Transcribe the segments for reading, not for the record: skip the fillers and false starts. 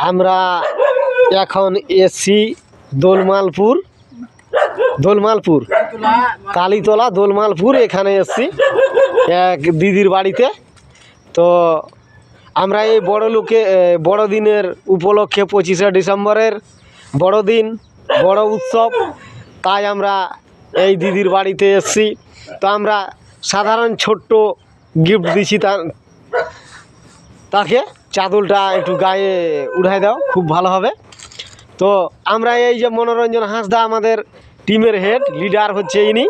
আমরা এখন এসছি দোলমালপুর কালীতলা দোলমালপুর এখানে এসছি এক দিদির বাড়িতে। তো আমরা এই বড়দিনের উপলক্ষে 25শে ডিসেম্বরের বড়দিন বড় উৎসব, তাই আমরা এই দিদির বাড়িতে এসছি। তো আমরা সাধারণ ছোট্ট গিফট দিচ্ছি তাকে চাদরটা একটু গায়ে উঠাই দাও, খুব ভালো হবে। তো আমরা এই যে মনোরঞ্জন হাঁসদা আমাদের টিমের হেড লিডার হচ্ছে ইনি,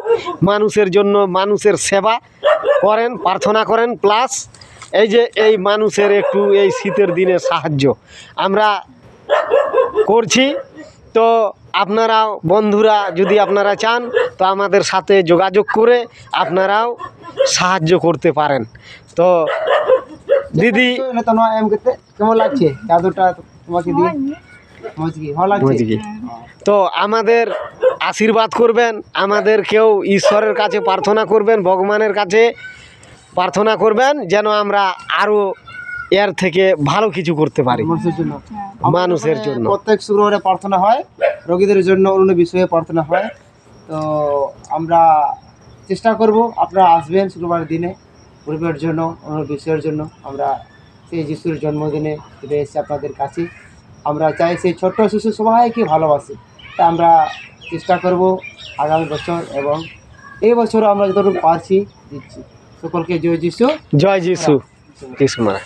মানুষের জন্য মানুষের সেবা করেন, প্রার্থনা করেন, প্লাস এই যে এই মানুষের একটু এই শীতের দিনে সাহায্য আমরা করছি। তো আপনারাও বন্ধুরা যদি আপনারা চান তো আমাদের সাথে যোগাযোগ করে আপনারাও সাহায্য করতে পারেন। তো দিদি কেমন লাগছে চাদরটা তোমাকে দিয়ে? ভালো লাগছে। তো আমাদের আশীর্বাদ করবেন, আমাদেরকেও ঈশ্বরের কাছে প্রার্থনা করবেন, ভগবানের কাছে প্রার্থনা করবেন যেন আমরা আরও এর থেকে ভালো কিছু করতে পারি মানুষের জন্য। প্রত্যেক শুক্রবারে প্রার্থনা হয়, রোগীদের জন্য অন্য বিষয়ে প্রার্থনা হয়। তো আমরা চেষ্টা করব আপনারা আসবেন শুক্রবারের দিনে পরিবারের জন্য, অন্য বিষয়ের জন্য। আমরা সেই যিশুর জন্মদিনে ফিরে এসেছি আপনাদের কাছে। আমরা চাই সেই ছোট্ট শিশু সবাইকে ভালোবাসি। তা আমরা চেষ্টা করব আগামী বছর এবং এই বছর আমরা যতটুকু পারছি দিচ্ছি। সকলকে জয় যিশু, জয় যিশু। যিশু মারা।